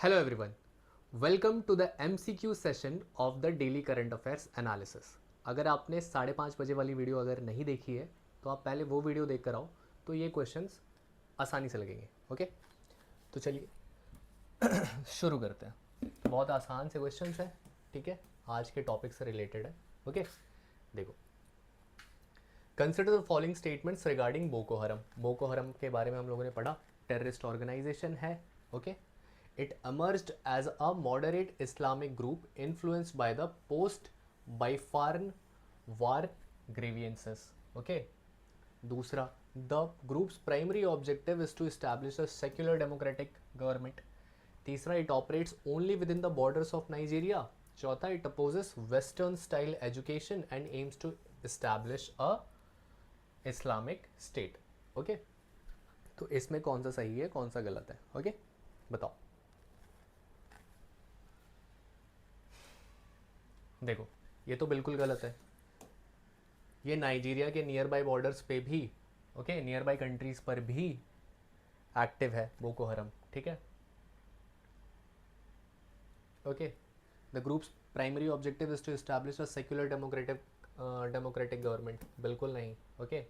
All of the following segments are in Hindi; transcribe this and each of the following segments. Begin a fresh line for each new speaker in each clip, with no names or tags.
Hello everyone. Welcome to the MCQ session of the Daily Current Affairs Analysis. अगर आपने 5:30 बजे वाली वीडियो अगर नहीं देखी है तो आप पहले वो वीडियो देख कर आओ तो ये क्वेश्चंस आसानी से लगेंगे. ओके, तो चलिए शुरू करते हैं. बहुत आसान से क्वेश्चंस है, ठीक है, आज के टॉपिक से रिलेटेड है. ओके, देखो, consider the following statements regarding Boko हरम. बोको हरम के बारे में हम लोगों ने पढ़ा, टेररिस्ट ऑर्गेनाइजेशन है. Okay, it emerged as a moderate Islamic group influenced by the post-Biafran war grievances. Okay. दूसरा, the group's primary objective is to establish a secular democratic government. तीसरा, it operates only within the borders of Nigeria. चौथा, it opposes Western style education and aims to establish a Islamic state. Okay. तो इसमें कौन सा सही है, कौन सा गलत है? ओके, बताओ. देखो, ये तो बिल्कुल गलत है. ये नाइजीरिया के नियर बाय बॉर्डर्स पे भी, ओके, नियर बाय कंट्रीज पर भी एक्टिव है बोको हरम. ठीक है, okay. The groups primary objective is to establish a secular democratic government. बिल्कुल नहीं. Okay,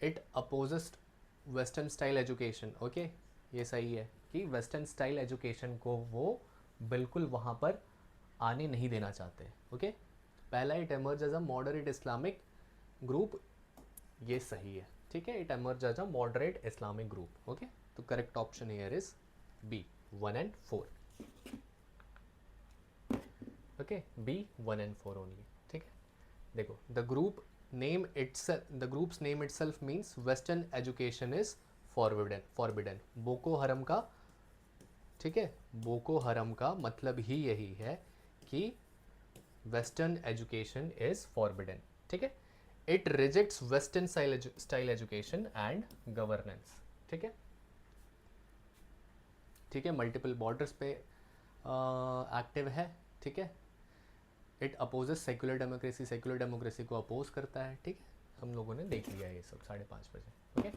it opposes western style education. Okay, ये सही है कि वेस्टर्न स्टाइल एजुकेशन को वो बिल्कुल वहाँ पर आने नहीं देना चाहते. ओके, पहला, it emerge as a moderate Islamic group, ये सही है. ठीक है, it emerge as a moderate Islamic group. Okay, तो correct option here is B 1 and 4. Okay, B 1 and 4 only. ठीक है, देखो, the groups name itself means western education is forbidden. Boko Haram का, ठीक है, बोको हरम का मतलब ही यही है कि वेस्टर्न एजुकेशन इज फॉरबिडन. ठीक है, it rejects western style education and governance. ठीक है, ठीक है, मल्टीपल बॉर्डर्स पे एक्टिव है. ठीक है, इट अपोजेस सेक्युलर डेमोक्रेसी को अपोज करता है. ठीक है, हम लोगों ने देख लिया ये सब 5:30 बजे. ओके,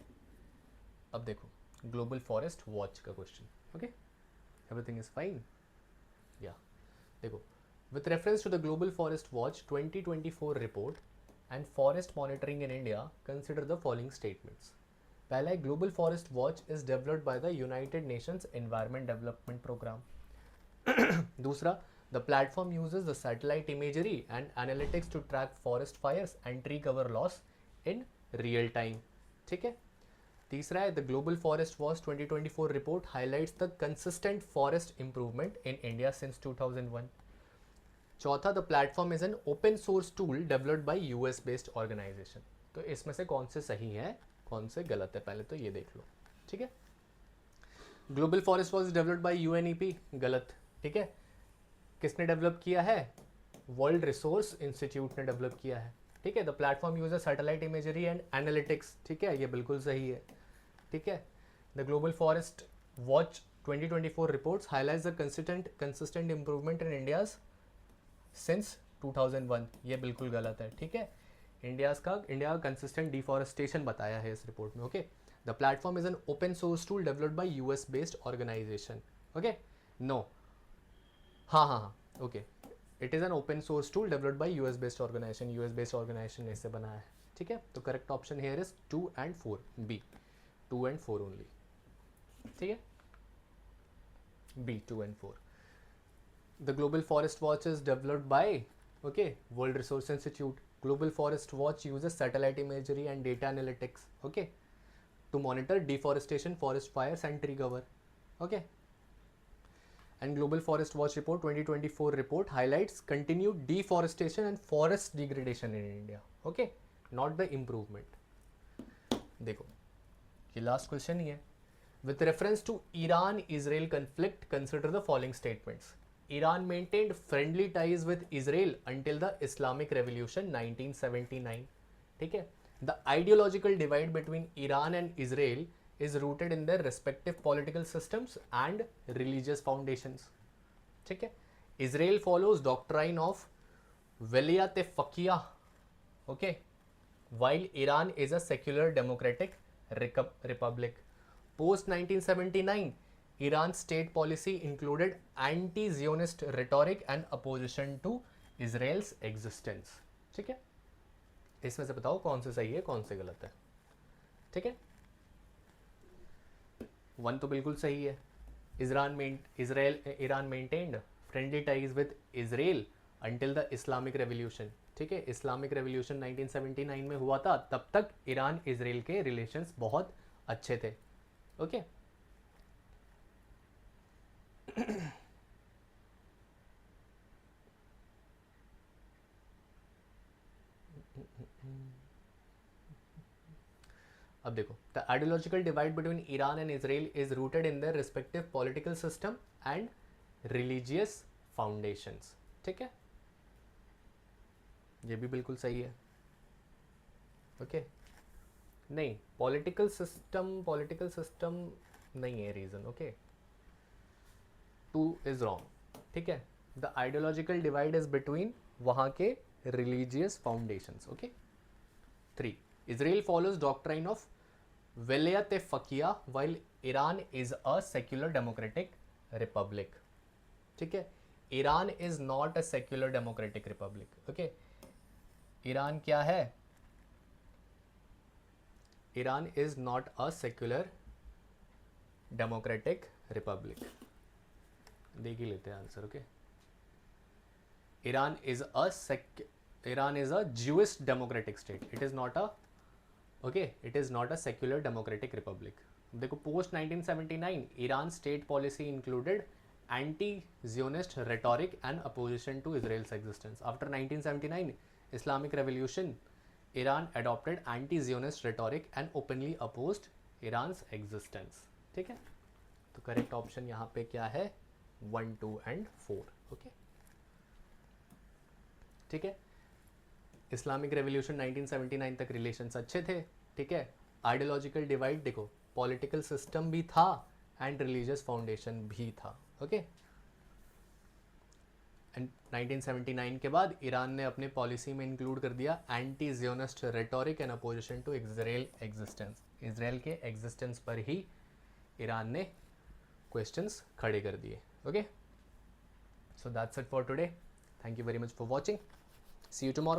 अब देखो ग्लोबल फॉरेस्ट वॉच का question. Okay, everything is fine. या देखो, with reference to the Global Forest Watch 2024 report and forest monitoring in India, consider the following statements. पहला है, Global Forest Watch is developed by the United Nations Environment Development Program. दूसरा, the platform uses the satellite imagery and analytics to track forest fires and tree cover loss in real time. ठीक है. तीसरा है, the Global Forest Watch 2024 report highlights the consistent forest improvement in India since 2001. चौथा, the platform is an open source tool developed by US based organisation. तो इसमें से कौन से सही है, कौन से गलत है, पहले तो ये देख लो. ठीक है, global forest was developed by UNEP, गलत. ठीक है, किसने डेवलप किया है? वर्ल्ड रिसोर्स इंस्टीट्यूट ने डेवलप किया है. ठीक है, the platform use satellite imagery and analytics. ठीक है, ये बिल्कुल सही है. ठीक है, the global forest watch 2024 reports highlights the consistent improvement in India's since 2001. ये बिल्कुल गलत है. ठीक है, इंडिया का कंसिस्टेंट डिफॉरेस्टेशन बताया है इस रिपोर्ट में. Okay, the platform is an open source tool developed by US based organization. Okay, no, हाँ, okay, it is an open source tool developed by US based organization ने इसे बनाया है. ठीक है, तो correct option here is 2 and 4, B 2 and 4 only. ठीक है, B 2 and 4. The Global Forest Watch is developed by, okay, World Resource Institute. Global Forest Watch uses satellite imagery and data analytics, okay, to monitor deforestation, forest fires and tree cover. Okay, and Global Forest Watch report 2024 report highlights continued deforestation and forest degradation in India. Okay, not the improvement. देखो, ये लास्ट क्वेश्चन ही है. With reference to Iran-Israel conflict, consider the following statements. Iran maintained friendly ties with Israel until the Islamic Revolution 1979. ठीक है, the ideological divide between Iran and Israel is rooted in their respective political systems and religious foundations. ठीक है, Israel follows doctrine of Velayat Faqih, okay, while Iran is a secular democratic republic. Post 1979, Iran's state policy included anti-Zionist rhetoric and opposition to Israel's existence. ठीक है, इसमें से बताओ कौन से सही है कौन से गलत है. ठीक है, 1 तो बिल्कुल सही है. Iran maintained friendly ties with Israel until the Islamic Revolution. ठीक है, इस्लामिक रेवोल्यूशन 1979 में हुआ था, तब तक ईरान इजराइल के रिलेशंस बहुत अच्छे थे. ओके अब देखो, the ideological divide between Iran and Israel is rooted in their respective political system and religious foundations. ठीक है, ये भी बिल्कुल सही है. ओके नहीं, पॉलिटिकल सिस्टम नहीं है रीजन. Okay 2 is wrong. ठीक है, the ideological divide is between वहां के religious foundations. Okay 3, Israel follows doctrine of Velayat Faqih while Iran is a secular democratic republic. ठीक है, Iran is not a secular democratic Republic. Okay, Iran क्या है? Iran is not a secular democratic Republic. देख ही लेते हैं answer. Okay, Iran is a Jewish democratic state. It is not a it is not a secular democratic republic. देखो, post 1979 Iran state policy included anti-Zionist rhetoric and opposition to Israel's existence. After 1979 Islamic Revolution, Iran adopted anti-Zionist rhetoric and openly opposed Iran's existence. ठीक है, तो करेक्ट ऑप्शन यहाँ पे क्या है? 1, 2 and 4. ओके ठीक है, इस्लामिक रेवोल्यूशन 1979 तक रिलेशंस अच्छे थे. ठीक है, आइडियोलॉजिकल डिवाइड देखो, पॉलिटिकल सिस्टम भी था एंड रिलीजियस फाउंडेशन भी था. ओके एंड 1979 के बाद ईरान ने अपने पॉलिसी में इंक्लूड कर दिया anti Zionist rhetoric and opposition to Israel existence. Israel के एग्जिस्टेंस पर ही ईरान ने क्वेश्चंस खड़े कर दिए. Okay, so that's it for today. Thank you very much for watching. See you tomorrow.